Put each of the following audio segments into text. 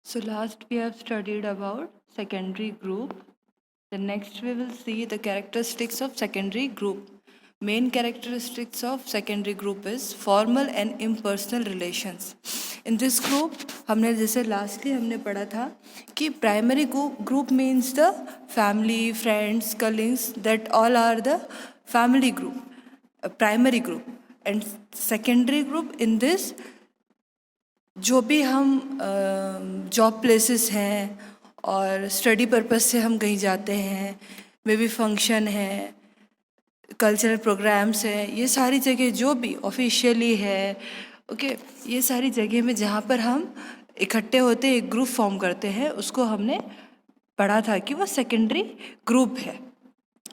So last we have studied about secondary group. The next we will see the characteristics of secondary group. Main characteristics of secondary group is formal and impersonal relations. In this group हमने जैसे lastly हमने पढ़ा था कि primary group means the family, friends, colleagues, that all are the family group, primary group, and secondary group in this जो भी हम job places हैं और स्टडी पर्पस से हम कहीं जाते हैं, मे बी फंक्शन है, कल्चरल प्रोग्राम्स हैं, ये सारी जगह जो भी ऑफिशियली है, ओके, ये सारी जगह में जहाँ पर हम इकट्ठे होते हैं, एक ग्रुप फॉर्म करते हैं, उसको हमने पढ़ा था कि वो सेकेंडरी ग्रुप है.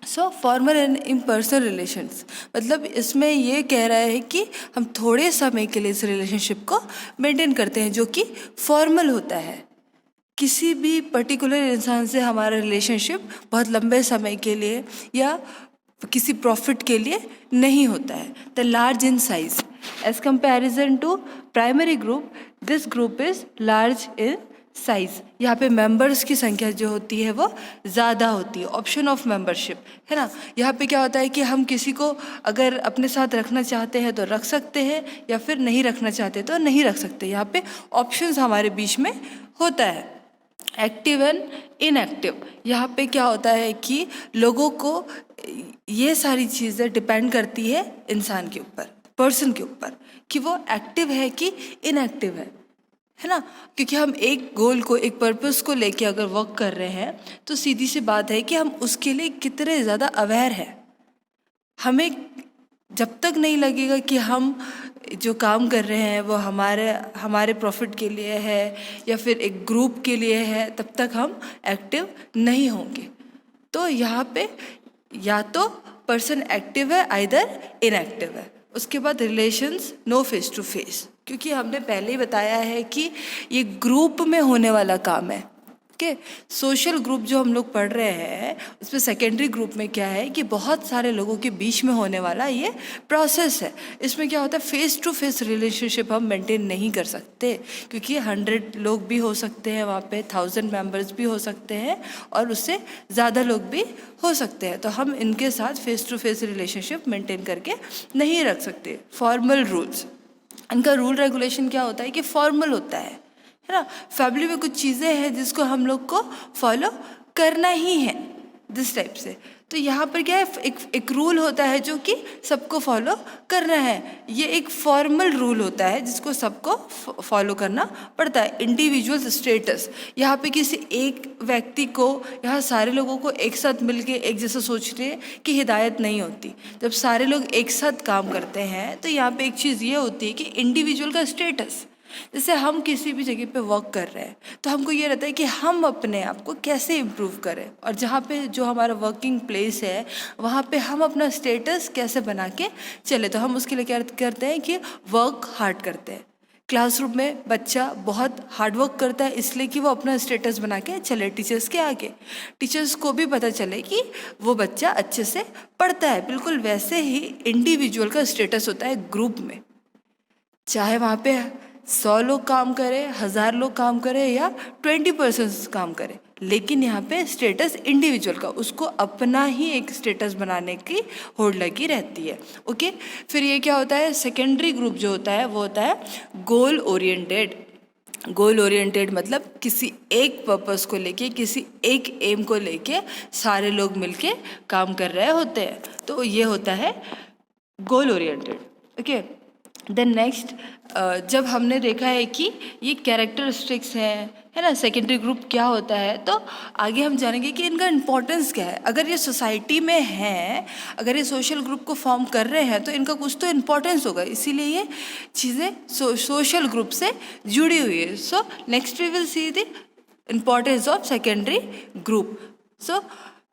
सो फॉर्मल एंड इम्पर्सनल रिलेशंस मतलब इसमें ये कह रहा है कि हम थोड़े समय के लिए इस रिलेशनशिप को मेंटेन करते हैं जो कि फॉर्मल होता है. किसी भी पर्टिकुलर इंसान से हमारा रिलेशनशिप बहुत लंबे समय के लिए या किसी प्रॉफिट के लिए नहीं होता है. The large in size as comparison to primary group, this group is large in size. यहाँ पे मेंबर्स की संख्या जो होती है वो ज़्यादा होती है. ऑप्शन ऑफ मेंबरशिप है ना. यहाँ पे क्या होता है कि हम किसी को अगर अपने साथ रखना चाहते हैं तो रख सकते हैं या फिर नहीं रखना चाहते तो नहीं रख सकते. यहाँ पे ऑप्शंस हमारे बीच में होता है. एक्टिव एंड इनएक्टिव, यहाँ पे क्या होता है कि लोगों को ये सारी चीज़ें डिपेंड करती है इंसान के ऊपर, पर्सन के ऊपर, कि वो एक्टिव है कि इनएक्टिव है ना. क्योंकि हम एक गोल को, एक पर्पस को लेके अगर वर्क कर रहे हैं तो सीधी सी बात है कि हम उसके लिए कितने ज़्यादा अवेयर हैं. हमें जब तक नहीं लगेगा कि हम जो काम कर रहे हैं वो हमारे प्रॉफिट के लिए है या फिर एक ग्रुप के लिए है, तब तक हम एक्टिव नहीं होंगे. तो यहाँ पे या तो पर्सन एक्टिव है, आइदर इनएक्टिव है. उसके बाद relations no face to face, क्योंकि हमने पहले ही बताया है कि ये ग्रुप में होने वाला काम है. ओके, सोशल ग्रुप जो हम लोग पढ़ रहे हैं उसमें सेकेंडरी ग्रुप में क्या है कि बहुत सारे लोगों के बीच में होने वाला ये प्रोसेस है. इसमें क्या होता है, फेस टू फेस रिलेशनशिप हम मेंटेन नहीं कर सकते, क्योंकि 100 लोग भी हो सकते हैं वहाँ पे, 1000 मेंबर्स भी हो सकते हैं और उससे ज़्यादा लोग भी हो सकते हैं. तो हम इनके साथ face to face relationship maintain करके नहीं रख सकते. फॉर्मल रूल्स, इनका रूल रेगुलेशन क्या होता है कि फॉर्मल होता है ना. फैमिली में कुछ चीज़ें हैं जिसको हम लोग को फॉलो करना ही है, दिस टाइप से. तो यहाँ पर क्या है, एक रूल होता है जो कि सबको फॉलो करना है. ये एक फॉर्मल रूल होता है जिसको सबको फॉलो करना पड़ता है. इंडिविजुअल स्टेटस, यहाँ पे किसी एक व्यक्ति को, यहाँ सारे लोगों को एक साथ मिलके एक जैसा सोचने की हिदायत नहीं होती. जब सारे लोग एक साथ काम करते हैं तो यहाँ पे एक चीज़ ये होती है कि इंडिविजुअल का स्टेटस. जैसे हम किसी भी जगह पे वर्क कर रहे हैं तो हमको ये रहता है कि हम अपने आप को कैसे इम्प्रूव करें, और जहाँ पे जो हमारा वर्किंग प्लेस है वहाँ पे हम अपना स्टेटस कैसे बना के चले. तो हम उसके लिए क्या करते हैं कि वर्क हार्ड करते हैं. क्लासरूम में बच्चा बहुत हार्ड वर्क करता है इसलिए कि वो अपना स्टेटस बना के चले टीचर्स के आगे. टीचर्स को भी पता चले कि वो बच्चा अच्छे से पढ़ता है. बिल्कुल वैसे ही इंडिविजुअल का स्टेटस होता है ग्रुप में. चाहे वहाँ पे 100 लोग काम करें, 1000 लोग काम करें या 20% काम करें, लेकिन यहाँ पे स्टेटस इंडिविजुअल का, उसको अपना ही एक स्टेटस बनाने की होड़ लगी रहती है. ओके, फिर ये क्या होता है, सेकेंडरी ग्रुप जो होता है वो होता है गोल ओरिएंटेड. गोल ओरिएंटेड मतलब किसी एक पर्पस को लेके, किसी एक एम को लेके सारे लोग मिलके काम कर रहे होते हैं. तो ये होता है goal oriented. Okay, then next, जब हमने देखा है कि ये कैरेक्टरिस्टिक्स हैं, है ना, सेकेंडरी ग्रुप क्या होता है, तो आगे हम जानेंगे कि इनका इम्पोर्टेंस क्या है. अगर ये सोसाइटी में हैं, अगर ये सोशल ग्रुप को फॉर्म कर रहे हैं तो इनका कुछ तो इम्पोर्टेंस होगा, इसीलिए ये चीज़ें सोशल ग्रुप से जुड़ी हुई है. So next we will see the importance of secondary group. So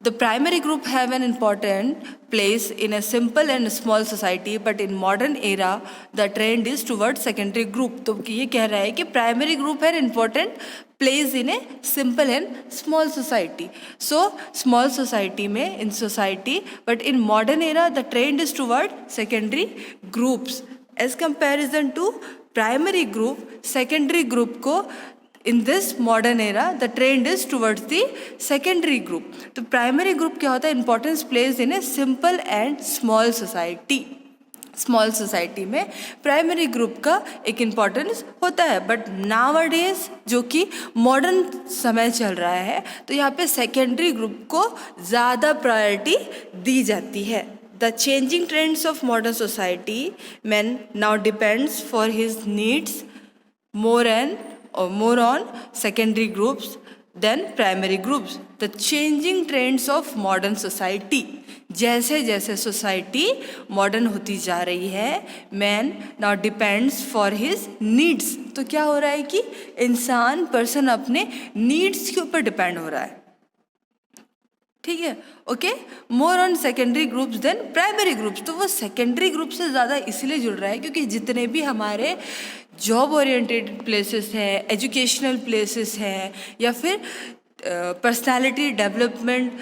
the primary group have an important place in a simple and small society, but in modern era the trend is towards secondary group. तो ये कह रहा है कि primary group है important place in a simple and small society. So small society में, in society, but in modern era the trend is toward secondary groups. As comparison to primary group, secondary group को in this modern era the trend is towards the secondary group. तो primary group क्या होता है? Importance place in a simple and small society. Small society में primary group का एक importance होता है. बट नाउअडेज जो कि मॉडर्न समय चल रहा है, तो यहाँ पे सेकेंडरी ग्रुप को ज़्यादा प्रायोरिटी दी जाती है. The changing trends of modern society man now depends for his needs more on secondary groups than primary groups. The changing trends of modern society. जैसे जैसे सोसाइटी मॉडर्न होती जा रही है, man now depends for his needs. तो क्या हो रहा है कि इंसान पर्सन अपने नीड्स के ऊपर डिपेंड हो रहा है. ठीक है, okay. More on secondary groups then primary groups. तो वो सेकेंडरी ग्रुप से ज़्यादा इसलिए जुड़ रहा है क्योंकि जितने भी हमारे जॉब ओरिएंटेड प्लेसेस हैं, एजुकेशनल प्लेसेस हैं, या फिर पर्सनालिटी डेवलपमेंट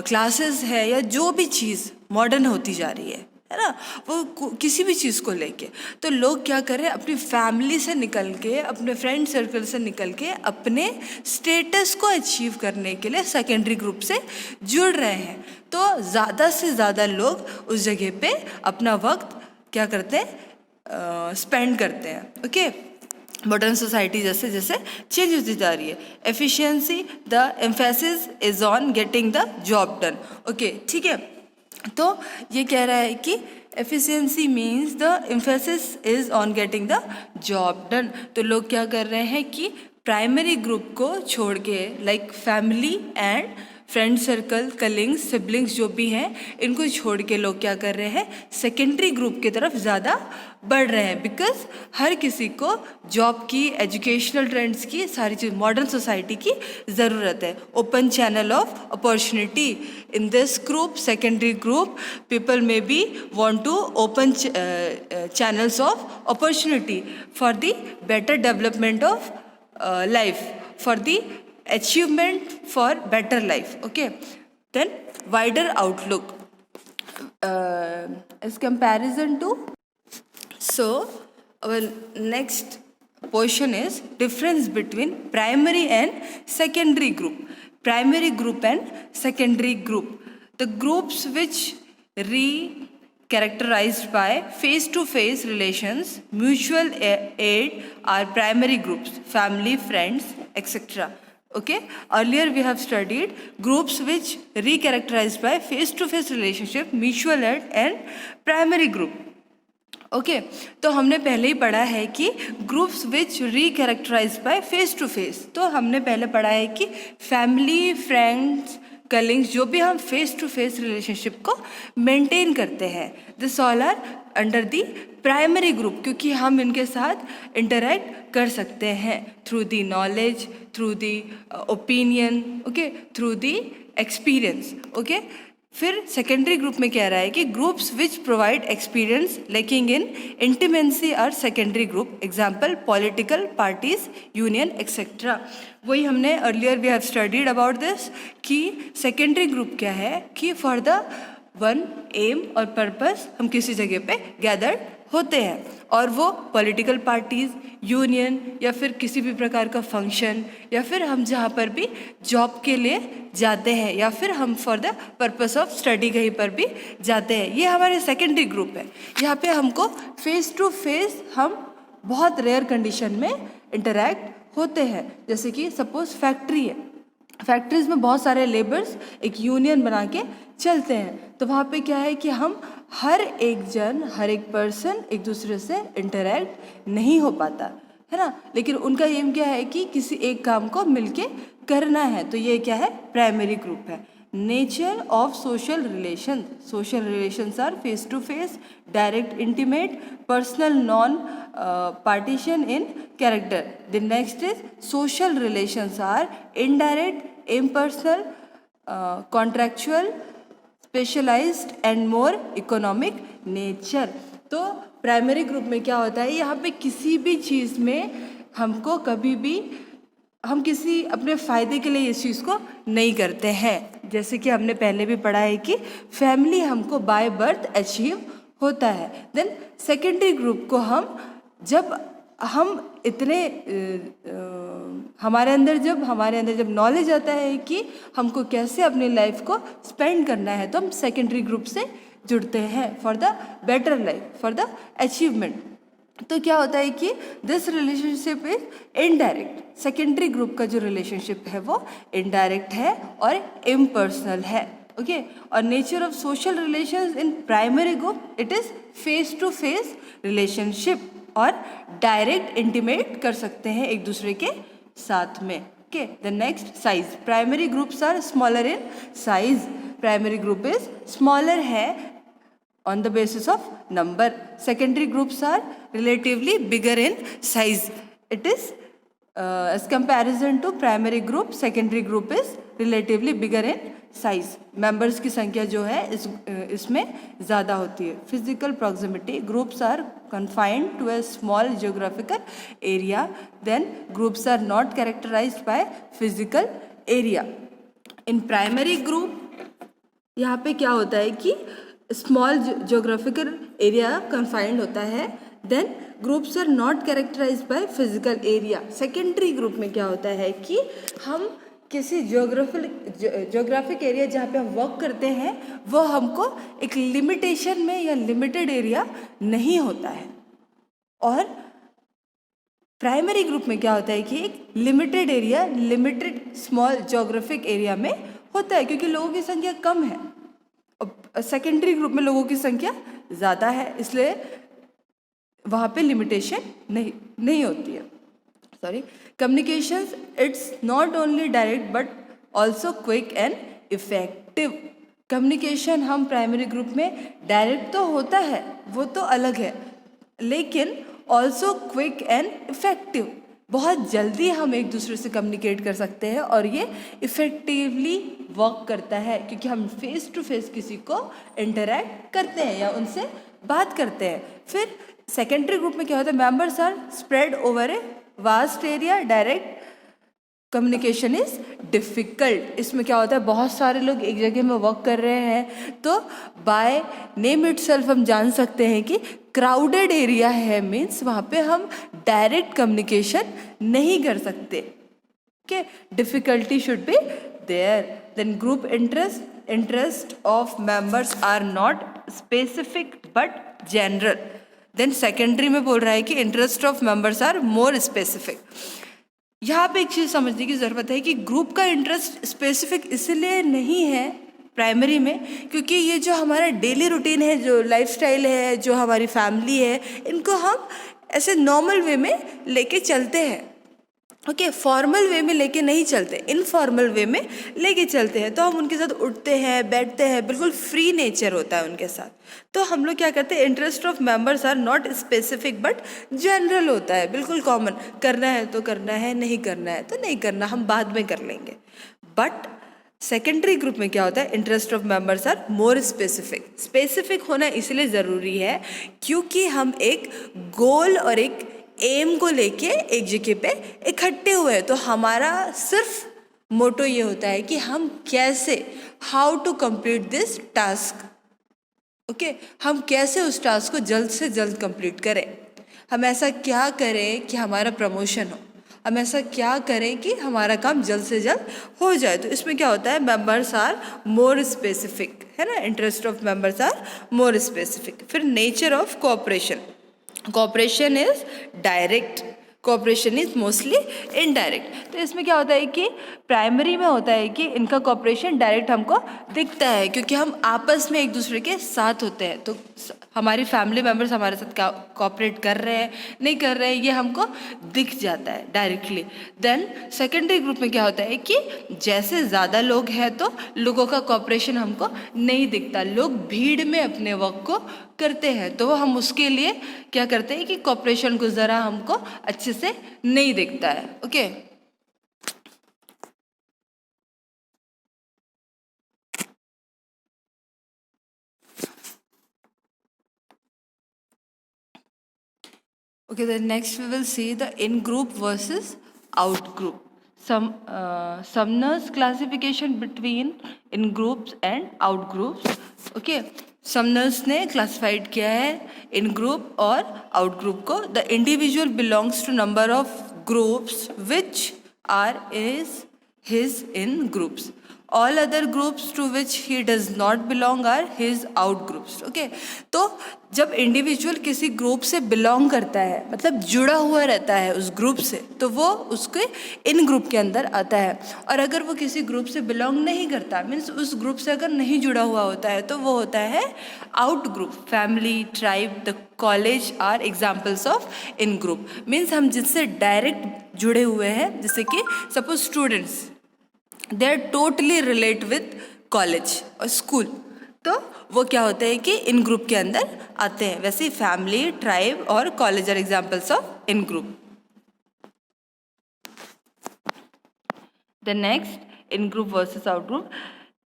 क्लासेस है, या जो भी चीज़ मॉडर्न होती जा रही है ना, वो किसी भी चीज़ को लेके, तो लोग क्या कर रहे हैं? अपनी फैमिली से निकल के, अपने फ्रेंड सर्कल से निकल के अपने स्टेटस को अचीव करने के लिए सेकेंडरी ग्रुप से जुड़ रहे हैं. तो ज़्यादा से ज़्यादा लोग उस जगह पे अपना वक्त क्या करते हैं? स्पेंड करते हैं. ओके. मॉडर्न सोसाइटी जैसे जैसे चेंज होती जा रही है. Efficiency, the emphasis is on getting the job done. Okay, ठीक है. तो ये कह रहा है कि efficiency means the emphasis is on getting the job done. तो लोग क्या कर रहे हैं कि प्राइमरी ग्रुप को छोड़ के, like family and friend circle, colleagues, siblings जो भी हैं, इनको छोड़ के लोग क्या कर रहे हैं? सेकेंडरी ग्रुप की तरफ ज़्यादा बढ़ रहे हैं. बिकॉज हर किसी को जॉब की, एजुकेशनल ट्रेंड्स की, सारी चीज़ मॉडर्न सोसाइटी की ज़रूरत है. Open channel of opportunity. In this group, secondary group, people may be want to open channels of opportunity for the better development of life, for the achievement for better life. Okay, then wider outlook as comparison to. So our next portion is difference between primary and secondary group. Primary group and secondary group, the groups which characterized by face-to-face relations, mutual aid are primary groups, family, friends, etc. Okay, earlier we have studied groups which re-characterized by face-to-face relationship, mutual aid and primary group. Okay, तो हमने पहले ही पढ़ा है कि groups which are characterised by face to face. तो हमने पहले पढ़ा है कि फैमिली, फ्रेंड्स, कलिंग्स, जो भी हम फेस टू फेस रिलेशनशिप को मेंटेन करते हैं, this all are under the primary group, क्योंकि हम इनके साथ इंटरेक्ट कर सकते हैं through the knowledge, through the opinion, okay, through the experience. Okay. फिर सेकेंडरी ग्रुप में कह रहा है कि groups which provide experience lacking in intimacy are secondary group. Example political parties, union, etcetera. वही हमने earlier we have studied about this कि secondary group क्या है कि फॉर द वन एम और पर्पस हम किसी जगह पे गैदर्ड होते हैं, और वो पॉलिटिकल पार्टीज़, यूनियन, या फिर किसी भी प्रकार का फंक्शन, या फिर हम जहाँ पर भी जॉब के लिए जाते हैं, या फिर हम for the purpose of study कहीं पर भी जाते हैं, ये हमारे सेकेंडरी ग्रुप है. यहाँ पे हमको फेस टू फेस हम बहुत रेयर कंडीशन में इंटरेक्ट होते हैं. जैसे कि सपोज फैक्ट्री है, फैक्ट्रीज में बहुत सारे लेबर्स एक यूनियन बना के चलते हैं, तो वहाँ पे क्या है कि हम हर एक जन, हर एक पर्सन एक दूसरे से इंटरेक्ट नहीं हो पाता है ना, लेकिन उनका एम क्या है कि किसी एक काम को मिलके करना है. तो ये क्या है? प्राइमरी ग्रुप है. Nature of social relation, social relations are face to face, direct, intimate, personal, non partition in character. The next is social relations are indirect, impersonal, contractual, specialised and more economic nature. तो primary group में क्या होता है? यहाँ पे किसी भी चीज़ में हमको कभी भी हम किसी अपने फ़ायदे के लिए इस चीज़ को नहीं करते हैं. जैसे कि हमने पहले भी पढ़ा है कि फैमिली हमको बाय बर्थ अचीव होता है. देन सेकेंडरी ग्रुप को हम जब हम इतने हमारे अंदर जब नॉलेज आता है कि हमको कैसे अपनी लाइफ को स्पेंड करना है, तो हम सेकेंडरी ग्रुप से जुड़ते हैं for the better life, for the achievement. तो क्या होता है कि this relationship is indirect. Secondary group का जो रिलेशनशिप है वो इनडायरेक्ट है और इम्पर्सनल है। ओके, और nature of social relations in primary group, it is face to face relationship और डायरेक्ट इंटीमेट कर सकते हैं एक दूसरे के साथ में। Okay, the next size. Primary groups are smaller in size. Primary group is smaller है on the basis of number. Secondary groups are relatively bigger in size. It is as comparison to primary group, secondary group is relatively bigger in size. Members की संख्या जो है इसमें ज़्यादा होती है. Physical proximity. Groups are confined to a small geographical area. Then groups are not characterized by physical area. In primary group यहाँ पे क्या होता है कि स्मॉल जोग्राफिकल एरिया कन्फाइंड होता है. Then groups are not characterised by physical area. Secondary group में क्या होता है कि हम किसी जोग्राफिक एरिया जहाँ पे हम वर्क करते हैं वो हमको एक लिमिटेशन में या लिमिटेड एरिया नहीं होता है. और प्राइमरी ग्रुप में क्या होता है कि एक limited area, limited small geographic area में होता है, क्योंकि लोगों की संख्या कम है. सेकेंडरी ग्रुप में लोगों की संख्या ज़्यादा है, इसलिए वहाँ पे लिमिटेशन नहीं होती है. Sorry. Communications, it's not only direct but also quick and effective. Communication हम प्राइमरी ग्रुप में डायरेक्ट तो होता है, वो तो अलग है, लेकिन ऑल्सो क्विक एंड इफेक्टिव. बहुत जल्दी हम एक दूसरे से कम्युनिकेट कर सकते हैं और ये इफ़ेक्टिवली वर्क करता है, क्योंकि हम फेस टू फेस किसी को इंटरेक्ट करते हैं या उनसे बात करते हैं. फिर सेकेंडरी ग्रुप में क्या होता है, members are spread over a vast area. Direct communication is difficult. इसमें क्या होता है, बहुत सारे लोग एक जगह में वर्क कर रहे हैं, तो बाय नेम इटसेल्फ हम जान सकते हैं कि क्राउडेड एरिया है, मीन्स वहाँ पे हम डायरेक्ट कम्युनिकेशन नहीं कर सकते. Okay, difficulty should be there. Then group interest of members are not specific but general. Then secondary में बोल रहा है कि interest of members are more specific. यहाँ पे एक चीज़ समझने की ज़रूरत है कि ग्रुप का इंटरेस्ट स्पेसिफिक इसलिए नहीं है प्राइमरी में, क्योंकि ये जो हमारा डेली रूटीन है, जो लाइफस्टाइल है, जो हमारी फैमिली है, इनको हम ऐसे नॉर्मल वे में लेके चलते हैं. ओके, फॉर्मल वे में लेके नहीं चलते, इनफॉर्मल वे में लेके चलते हैं. तो हम उनके साथ उठते हैं, बैठते हैं, बिल्कुल फ्री नेचर होता है उनके साथ. तो हम लोग क्या करते हैं, interest of members are not specific but general होता है, बिल्कुल कॉमन. करना है तो करना है, नहीं करना है तो नहीं करना, हम बाद में कर लेंगे. बट सेकेंडरी ग्रुप में क्या होता है, interest of members are more specific. Specific होना इसलिए ज़रूरी है क्योंकि हम एक गोल और एक एम को लेके एक जगह पे इकट्ठे हुए हैं. तो हमारा सिर्फ मोटो ये होता है कि हम कैसे, how to complete this task. Okay, हम कैसे उस टास्क को जल्द से जल्द कंप्लीट करें. हम ऐसा क्या करें कि हमारा प्रमोशन हो, हम ऐसा क्या करें कि हमारा काम जल्द से जल्द हो जाए. तो इसमें क्या होता है, मेंबर्स आर मोर स्पेसिफिक, है ना. Interest of members are more specific. फिर nature of cooperation. Cooperation is direct, cooperation is mostly indirect. तो इसमें क्या होता है कि प्राइमरी में होता है कि इनका कोऑपरेशन डायरेक्ट हमको दिखता है, क्योंकि हम आपस में एक दूसरे के साथ होते हैं. तो हमारी फैमिली मेम्बर्स हमारे साथ कोऑपरेट कर रहे हैं, नहीं कर रहे हैं, ये हमको दिख जाता है डायरेक्टली. देन सेकेंडरी ग्रुप में क्या होता है कि जैसे ज़्यादा लोग हैं तो लोगों का कोऑपरेशन हमको नहीं दिखता. लोग भीड़ में अपने वर्क को करते हैं, तो हम उसके लिए क्या करते हैं कि कोऑपरेशन को ज़रा हमको अच्छे से नहीं दिखता है. Okay, okay, then next we will see the in-group versus out-group. Sumner's classification between in-groups and out-groups. Okay, Sumner's ने क्लासिफाइड किया है इन ग्रुप और आउट ग्रुप को. The individual belongs to number of groups which are is his in groups. All other groups to which he does not belong are his out groups. Okay, तो जब individual किसी group से belong करता है, मतलब जुड़ा हुआ रहता है उस ग्रुप से, तो वो उसके इन ग्रुप के अंदर आता है. और अगर वो किसी ग्रुप से बिलोंग नहीं करता, मीन्स उस ग्रुप से अगर नहीं जुड़ा हुआ होता है, तो वो होता है out group. Family, tribe, the college are examples of in group. Means हम जिससे डायरेक्ट जुड़े हुए हैं, जैसे कि suppose students, they are totally relate with college और स्कूल, तो वो क्या होता है कि इन ग्रुप के अंदर आते हैं. वैसे ही फैमिली, ट्राइब और college are examples of in group. The next, in group versus out group.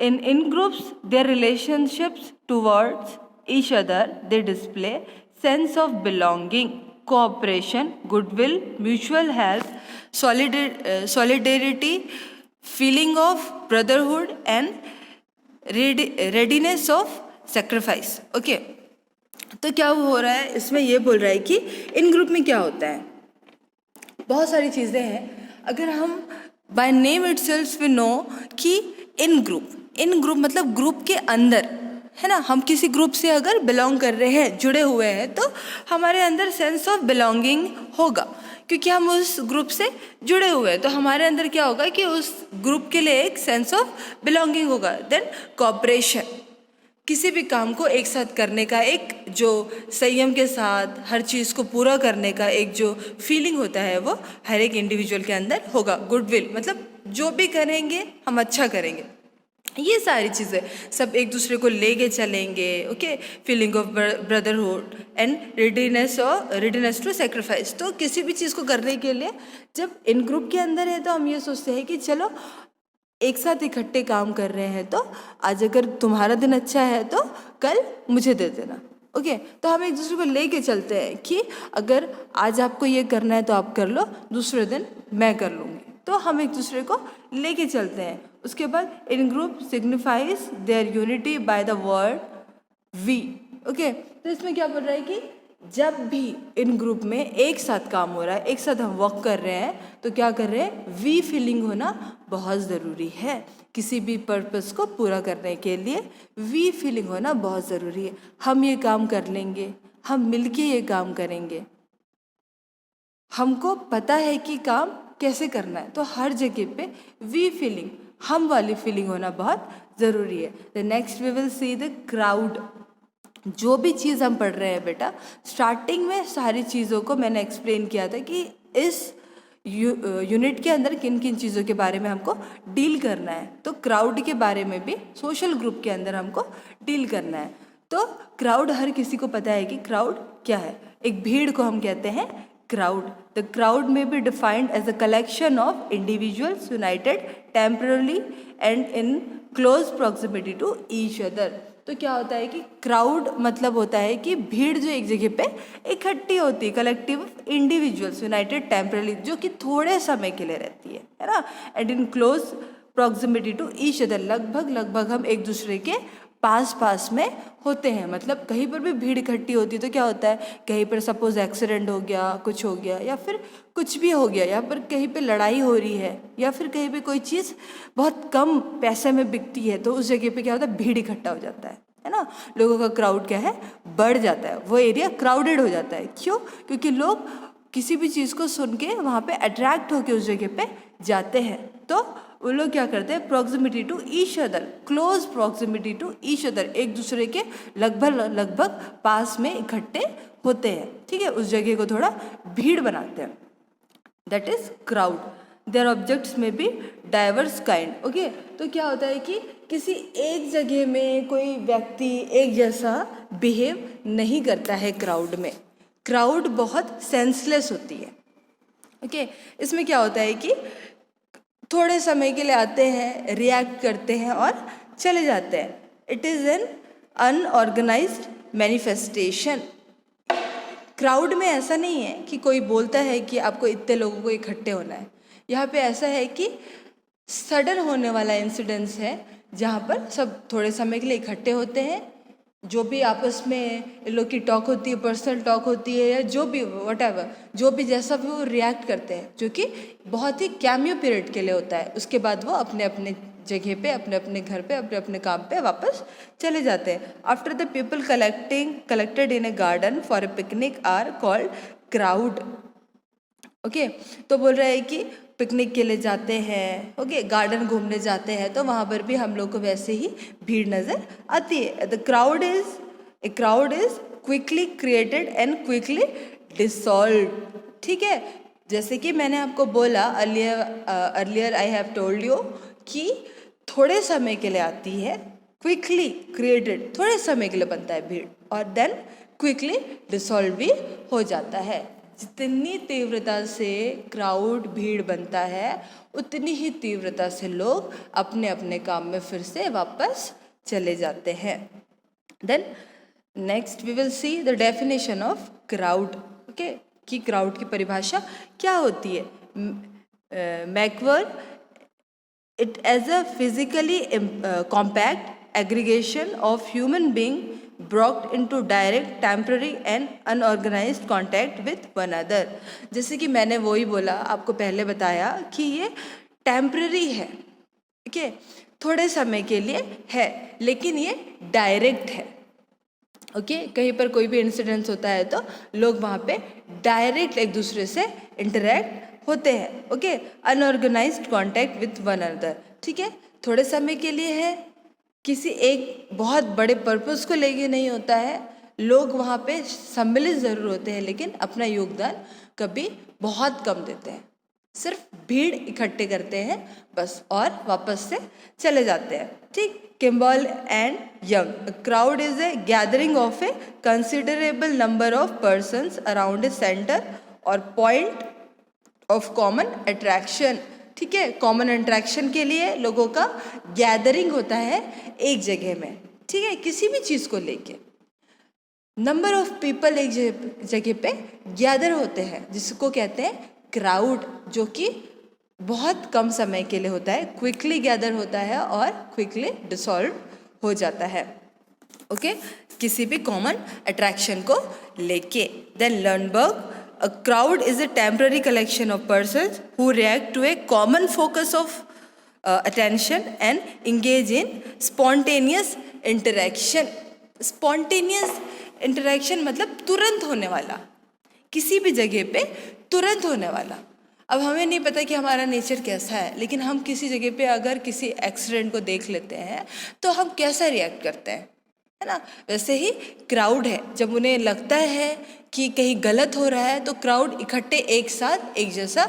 In groups their relationships towards each other, they display sense of belonging, cooperation, goodwill, mutual help, solidarity, feeling of brotherhood and readiness of sacrifice. Okay, तो क्या हो रहा है इसमें, ये बोल रहा है कि इन ग्रुप में क्या होता है. बहुत सारी चीज़ें हैं. अगर हम by name itself we know कि इन ग्रुप मतलब ग्रुप के अंदर है ना, हम किसी ग्रुप से अगर बिलोंग कर रहे हैं, जुड़े हुए हैं, तो हमारे अंदर सेंस ऑफ बिलोंगिंग होगा, क्योंकि हम उस ग्रुप से जुड़े हुए हैं. तो हमारे अंदर क्या होगा कि उस ग्रुप के लिए एक सेंस ऑफ बिलोंगिंग होगा. देन कोऑपरेशन, किसी भी काम को एक साथ करने का एक जो संयम के साथ हर चीज़ को पूरा करने का एक जो फीलिंग होता है, वो हर एक इंडिविजुअल के अंदर होगा. गुडविल, मतलब जो भी करेंगे हम अच्छा करेंगे. ये सारी चीज़ें सब एक दूसरे को लेके चलेंगे. Okay, feeling of brotherhood and readiness to sacrifice. तो किसी भी चीज़ को करने के लिए जब इन ग्रुप के अंदर है, तो हम ये सोचते हैं कि चलो एक साथ इकट्ठे काम कर रहे हैं, तो आज अगर तुम्हारा दिन अच्छा है तो कल मुझे दे देना. ओके, तो हम एक दूसरे को लेके चलते हैं कि अगर आज आपको ये करना है तो आप कर लो, दूसरे दिन मैं कर लूँगी. तो हम एक दूसरे को लेके चलते हैं. उसके बाद in group signifies their unity by the word we. Okay, तो इसमें क्या बोल रहा है कि जब भी इन ग्रुप में एक साथ काम हो रहा है, एक साथ हम वर्क कर रहे हैं, तो क्या कर रहे हैं, वी फीलिंग होना बहुत ज़रूरी है. किसी भी पर्पस को पूरा करने के लिए वी फीलिंग होना बहुत ज़रूरी है. हम ये काम कर लेंगे, हम मिलके ये काम करेंगे, हमको पता है कि काम कैसे करना है, तो हर जगह पे वी फीलिंग, हम वाली फीलिंग होना बहुत ज़रूरी है. The next we will see the crowd. जो भी चीज़ हम पढ़ रहे हैं बेटा, स्टार्टिंग में सारी चीज़ों को मैंने एक्सप्लेन किया था कि इस यूनिट के अंदर किन किन चीज़ों के बारे में हमको डील करना है. तो क्राउड के बारे में भी सोशल ग्रुप के अंदर हमको डील करना है. तो क्राउड हर किसी को पता है कि क्राउड क्या है. एक भीड़ को हम कहते हैं crowd. The crowd may be defined as a collection of individuals united temporarily and in close proximity to each other. तो क्या होता है कि क्राउड मतलब होता है कि भीड़ जो एक जगह पे इकट्ठी होती है, कलेक्टिव इंडिविजुअल्स यूनाइटेड टेम्परली, जो कि थोड़े समय के लिए रहती है ना. And in close proximity to each other, लगभग हम एक दूसरे के पास में होते हैं. मतलब कहीं पर भी भीड़ इकट्ठी होती है तो क्या होता है, कहीं पर सपोज एक्सीडेंट हो गया, कुछ हो गया, या फिर कुछ भी हो गया, या फिर कहीं पे लड़ाई हो रही है, या फिर कहीं पे कोई चीज़ बहुत कम पैसे में बिकती है, तो उस जगह पे क्या होता है, भीड़ इकट्ठा हो जाता है ना. लोगों का क्राउड क्या है, बढ़ जाता है, वो एरिया क्राउडेड हो जाता है. क्यों? क्योंकि लोग किसी भी चीज़ को सुन के वहाँ पे अट्रैक्ट होके उस जगह पे जाते हैं. तो वो लोग क्या करते हैं, proximity to each other, close proximity to each other, एक दूसरे के लगभग पास में इकट्ठे होते हैं. ठीक है, उस जगह को थोड़ा भीड़ बनाते हैं. That is crowd. Their objects में भी डाइवर्स काइंड. ओके, तो क्या होता है कि किसी एक जगह में कोई व्यक्ति एक जैसा बिहेव नहीं करता है क्राउड में. क्राउड बहुत सेंसलेस होती है. ओके, इसमें क्या होता है कि थोड़े समय के लिए आते हैं, रिएक्ट करते हैं और चले जाते हैं. It is an unorganised manifestation. Crowd में ऐसा नहीं है कि कोई बोलता है कि आपको इतने लोगों को इकट्ठे होना है. यहाँ पे ऐसा है कि सडन होने वाला इंसिडेंस है, जहाँ पर सब थोड़े समय के लिए इकट्ठे होते हैं, जो भी आपस में इन लोग की टॉक होती है, पर्सनल टॉक होती है, या जो भी वटएवर, जो भी जैसा भी वो रिएक्ट करते हैं, जो कि बहुत ही कैमियो पीरियड के लिए होता है। उसके बाद वो अपने अपने जगह पे, अपने अपने घर पे, अपने अपने काम पे वापस चले जाते हैं। After the people collected in a garden for a picnic are called crowd. Okay, तो बोल रहा है कि पिकनिक के लिए जाते हैं, ओके, गार्डन घूमने जाते हैं, तो वहाँ पर भी हम लोग को वैसे ही भीड़ नज़र आती है। The crowd is quickly created and quickly dissolve. ठीक है, जैसे कि मैंने आपको बोला earlier I have told you कि थोड़े समय के लिए आती है, क्विकली क्रिएटेड, थोड़े समय के लिए बनता है भीड़, और देन क्विकली डिसॉल्व भी हो जाता है। जितनी तीव्रता से क्राउड भीड़ बनता है, उतनी ही तीव्रता से लोग अपने अपने काम में फिर से वापस चले जाते हैं। Then next we will see the definition of crowd. Okay, कि क्राउड की परिभाषा क्या होती है। MacIver it as a physically compact aggregation of human being brought into direct, temporary and unorganized contact with one other। जैसे कि मैंने वही बोला, आपको पहले बताया कि ये टेम्पररी है, ठीक है, थोड़े समय के लिए है, लेकिन ये डायरेक्ट है। ओके, कहीं पर कोई भी इंसिडेंस होता है तो लोग वहाँ पे डायरेक्ट एक दूसरे से इंटरेक्ट होते हैं। Okay, unorganised contact with one another, ठीक है, थोड़े समय के लिए है, किसी एक बहुत बड़े पर्पस को लेके नहीं होता है। लोग वहाँ पे सम्मिलित ज़रूर होते हैं, लेकिन अपना योगदान कभी बहुत कम देते हैं, सिर्फ भीड़ इकट्ठे करते हैं बस, और वापस से चले जाते हैं। ठीक, Kimball and Young, crowd is a gathering of a considerable number of persons around a centre और पॉइंट ऑफ कॉमन अट्रैक्शन। ठीक है, कॉमन अट्रैक्शन के लिए लोगों का गैदरिंग होता है एक जगह में, ठीक है, किसी भी चीज़ को लेके। नंबर ऑफ पीपल एक जगह पे गैदर होते हैं, जिसको कहते हैं क्राउड, जो कि बहुत कम समय के लिए होता है, क्विकली गैदर होता है और क्विकली डिसॉल्व हो जाता है। ओके, किसी भी कॉमन अट्रैक्शन को लेके। Then Lundberg, a crowd is a temporary collection of persons who react to a common focus of attention and engage in spontaneous interaction। spontaneous interaction मतलब तुरंत होने वाला, किसी भी जगह पे तुरंत होने वाला। अब हमें नहीं पता कि हमारा नेचर कैसा है, लेकिन हम किसी जगह पे अगर किसी एक्सीडेंट को देख लेते हैं तो हम कैसा रिएक्ट करते हैं, है ना। वैसे ही क्राउड है, जब उन्हें लगता है कि कहीं गलत हो रहा है तो क्राउड इकट्ठे एक साथ एक जैसा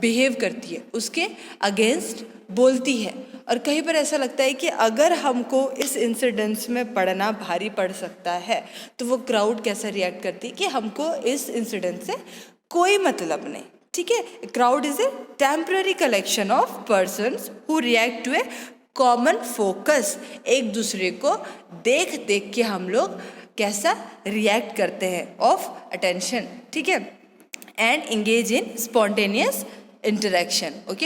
बिहेव करती है, उसके अगेंस्ट बोलती है। और कहीं पर ऐसा लगता है कि अगर हमको इस इंसिडेंस में पड़ना भारी पड़ सकता है तो वो क्राउड कैसा रिएक्ट करती है कि हमको इस इंसिडेंट से कोई मतलब नहीं। ठीक है, crowd is a temporary collection of persons who react to a common focus. एक दूसरे को देख देख के हम लोग कैसा रिएक्ट करते हैं, ऑफ अटेंशन, ठीक है, and engage in spontaneous interaction. Okay.